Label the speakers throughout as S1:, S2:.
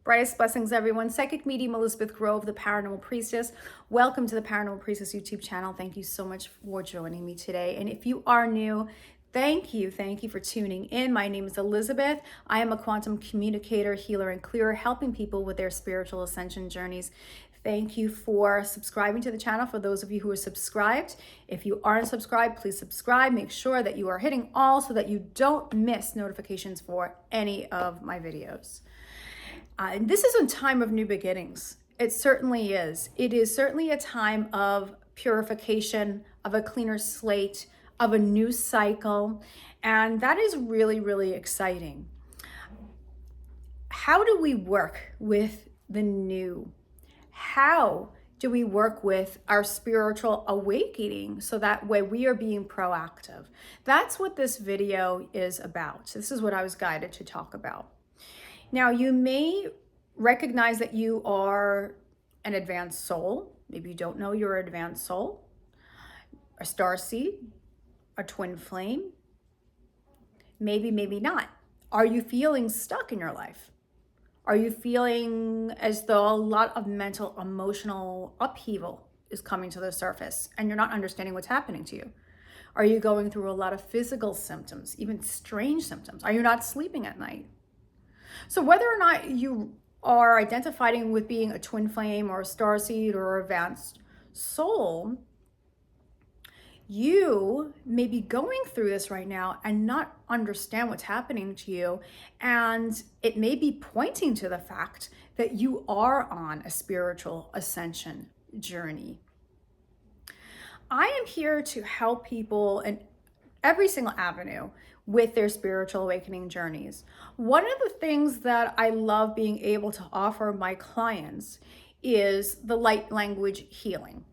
S1: Brightest blessings, everyone. Psychic medium Elizabeth Grove, the Paranormal Priestess. Welcome to the Paranormal Priestess YouTube channel. Thank you so much for joining me today. And if you are new, thank you for tuning in. My name is Elizabeth. I am a quantum communicator, healer, and clearer, helping people with their spiritual ascension journeys. Thank you for subscribing to the channel. For those of you who are subscribed, if you aren't subscribed, please subscribe. Make sure that you are hitting all so that you don't miss notifications for any of my videos. And this is a time of new beginnings. It certainly is. It is certainly a time of purification, of a cleaner slate, of a new cycle. And that is really, really exciting. How do we work with the new? How do we work with our spiritual awakening so that way we are being proactive? That's what this video is about. This is what I was guided to talk about. Now, you may recognize that you are an advanced soul. Maybe you don't know you're an advanced soul, a starseed, a twin flame. Maybe not. Are you feeling stuck in your life? Are you feeling as though a lot of mental, emotional upheaval is coming to the surface and you're not understanding what's happening to you? Are you going through a lot of physical symptoms, even strange symptoms? Are you not sleeping at night? So whether or not you are identifying with being a twin flame or a starseed or advanced soul, you may be going through this right now and not understand what's happening to you. And it may be pointing to the fact that you are on a spiritual ascension journey. I am here to help people in every single avenue with their spiritual awakening journeys. One of the things that I love being able to offer my clients is the light language healing.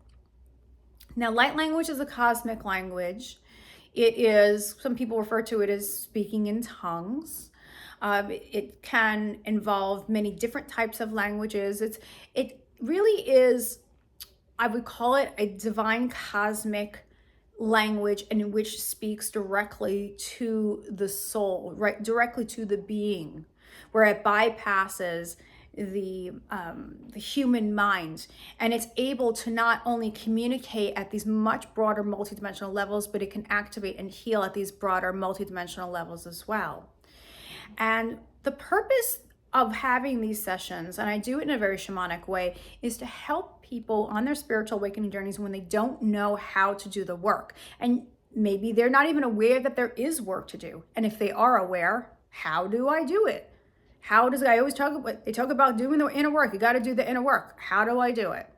S1: Now, light language is a cosmic language. It is, some people refer to it as speaking in tongues. It can involve many different types of languages. It really is, I would call it a divine cosmic language in which speaks directly to the soul, right? Directly to the being, where it bypasses the human mind, and it's able to not only communicate at these much broader multidimensional levels, but it can activate and heal at these broader multidimensional levels as well. And the purpose of having these sessions, and I do it in a very shamanic way, is to help people on their spiritual awakening journeys when they don't know how to do the work. And maybe they're not even aware that there is work to do. And if they are aware, how do I do it? How does, I always talk about doing the inner work. You got to do the inner work. How do I do it?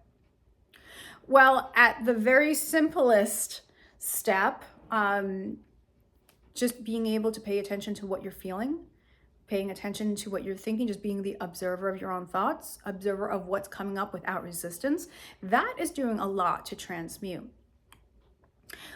S1: Well, at the very simplest step, just being able to pay attention to what you're feeling, paying attention to what you're thinking, just being the observer of your own thoughts, observer of what's coming up without resistance, that is doing a lot to transmute.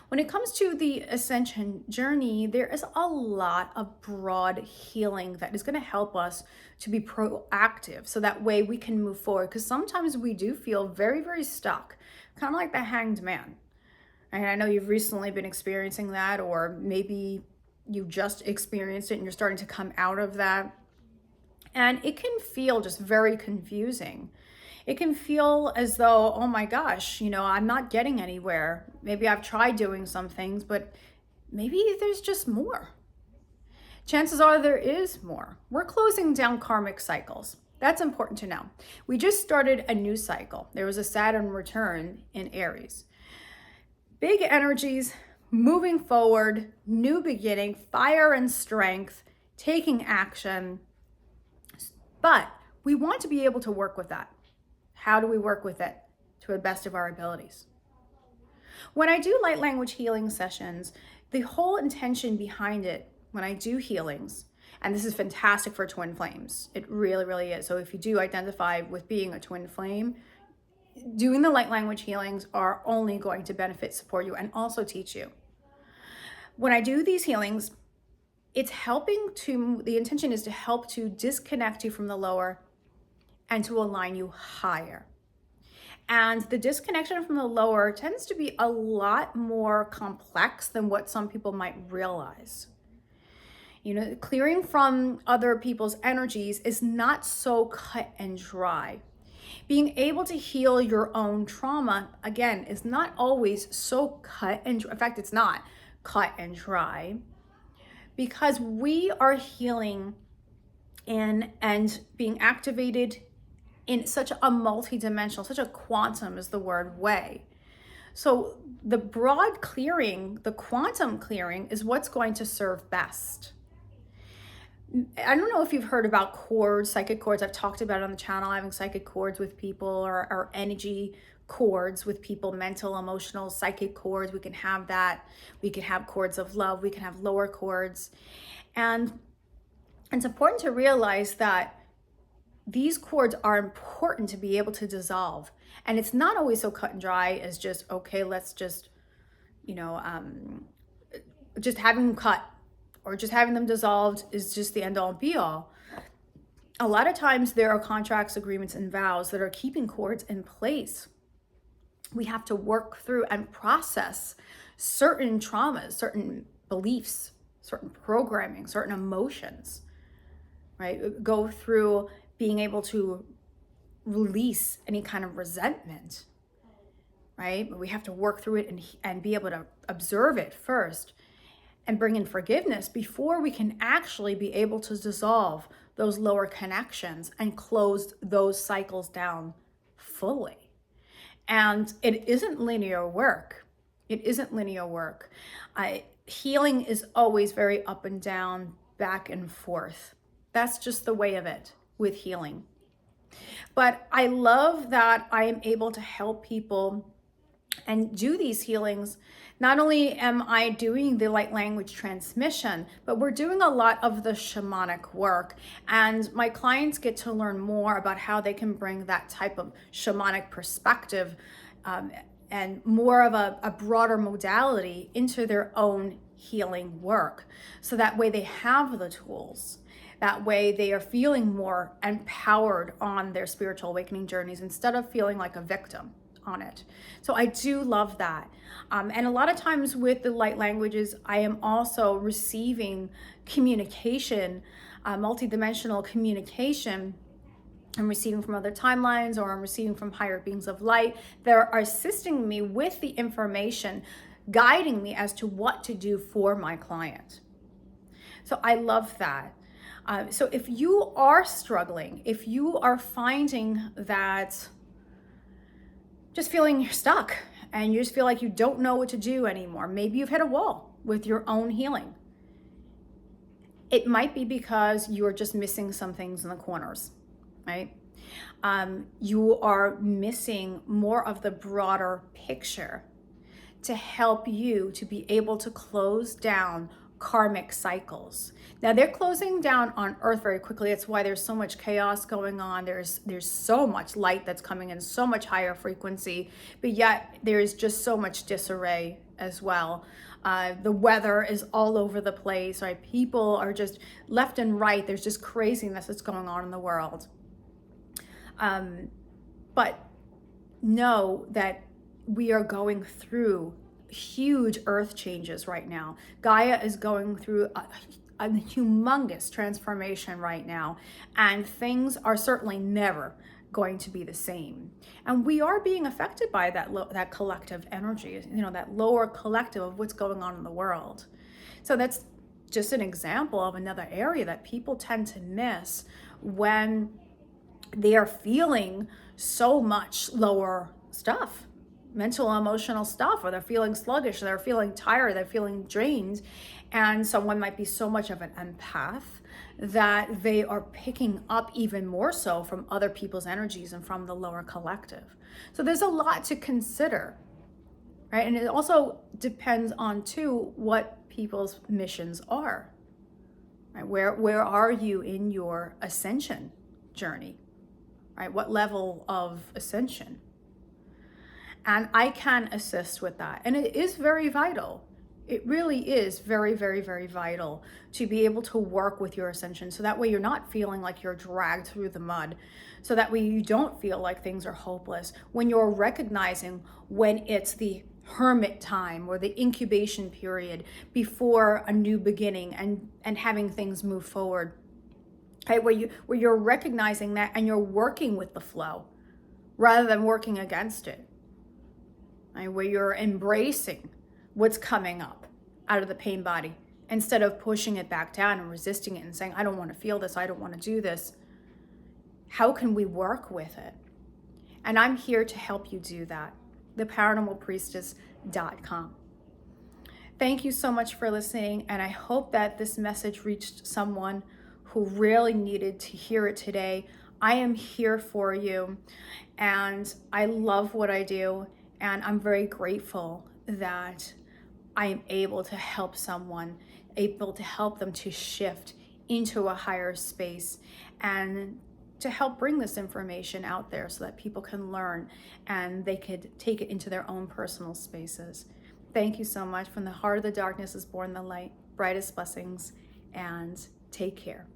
S1: When it comes to the ascension journey, there is a lot of broad healing that is going to help us to be proactive so that way we can move forward. Because sometimes we do feel very, very stuck, kind of like the hanged man. And I know you've recently been experiencing that, or maybe you just experienced it and you're starting to come out of that. And it can feel just very confusing. It can feel as though, oh my gosh, I'm not getting anywhere. Maybe I've tried doing some things, but maybe there's just more. Chances are there is more. We're closing down karmic cycles. That's important to know. We just started a new cycle. There was a Saturn return in Aries. Big energies, moving forward, new beginning, fire and strength, taking action. But we want to be able to work with that. How do we work with it? To the best of our abilities. When I do light language healing sessions, the whole intention behind it, when I do healings, and this is fantastic for twin flames, it really, really is. So if you do identify with being a twin flame, doing the light language healings are only going to benefit, support you, and also teach you. When I do these healings, the intention is to help to disconnect you from the lower and to align you higher. And the disconnection from the lower tends to be a lot more complex than what some people might realize. You know, clearing from other people's energies is not so cut and dry. Being able to heal your own trauma, again, is not always so cut and dry. In fact, it's not cut and dry, because we are healing and being activated in such a multi-dimensional, such a quantum is the word way. So the broad clearing, the quantum clearing, is what's going to serve best. I don't know if you've heard about cords, psychic cords. I've talked about it on the channel, having psychic cords with people, or energy cords with people, mental, emotional, psychic cords. We can have that. We can have cords of love. We can have lower cords. And it's important to realize that these cords are important to be able to dissolve. And it's not always so cut and dry as just, okay, let's just, just having them cut or just having them dissolved is just the end all be all. A lot of times there are contracts, agreements, and vows that are keeping cords in place. We have to work through and process certain traumas, certain beliefs, certain programming, certain emotions, right? Go through being able to release any kind of resentment, right? But we have to work through it and be able to observe it first and bring in forgiveness before we can actually be able to dissolve those lower connections and close those cycles down fully. And it isn't linear work. It isn't linear work. Healing is always very up and down, back and forth. That's just the way of it with healing. But I love that I am able to help people and do these healings. Not only am I doing the light language transmission, but we're doing a lot of the shamanic work. And my clients get to learn more about how they can bring that type of shamanic perspective and more of a broader modality into their own healing work. So that way they have the tools. That way they are feeling more empowered on their spiritual awakening journeys instead of feeling like a victim on it. So I do love that. And a lot of times with the light languages, I am also receiving communication, multidimensional communication. I'm receiving from other timelines, or I'm receiving from higher beings of light that are assisting me with the information, guiding me as to what to do for my client. So I love that. So if you are struggling, if you are finding that just feeling you're stuck and you just feel like you don't know what to do anymore, maybe you've hit a wall with your own healing. It might be because you're just missing some things in the corners, right? You are missing more of the broader picture to help you to be able to close down karmic cycles. Now they're closing down on Earth very quickly. That's why there's so much chaos going on. There's so much light that's coming in, so much higher frequency, but yet there is just so much disarray as well. The weather is all over the place, right? People are just left and right. There's just craziness that's going on in the world. But know that we are going through huge earth changes right now. Gaia is going through a humongous transformation right now, and things are certainly never going to be the same. And we are being affected by that collective energy, that lower collective of what's going on in the world. So that's just an example of another area that people tend to miss when they are feeling so much lower stuff, mental, emotional stuff, or they're feeling sluggish, they're feeling tired, they're feeling drained, and someone might be so much of an empath that they are picking up even more so from other people's energies and from the lower collective. So there's a lot to consider, right? And it also depends on too what people's missions are, right? Where are you in your ascension journey, right? What level of ascension? And I can assist with that. And it is very vital. It really is very, very, very vital to be able to work with your ascension. So that way you're not feeling like you're dragged through the mud. So that way you don't feel like things are hopeless. When you're recognizing when it's the hermit time or the incubation period before a new beginning and having things move forward. Okay, where you're recognizing that and you're working with the flow rather than working against it. Right, where you're embracing what's coming up out of the pain body instead of pushing it back down and resisting it and saying, I don't want to feel this, I don't want to do this. How can we work with it? And I'm here to help you do that. theparanormalpriestess.com. Thank you so much for listening, and I hope that this message reached someone who really needed to hear it today. I am here for you, and I love what I do, and I'm very grateful that I am able to help someone, able to help them to shift into a higher space and to help bring this information out there so that people can learn and they could take it into their own personal spaces. Thank you so much. From the heart of the darkness is born the light. Brightest blessings, and take care.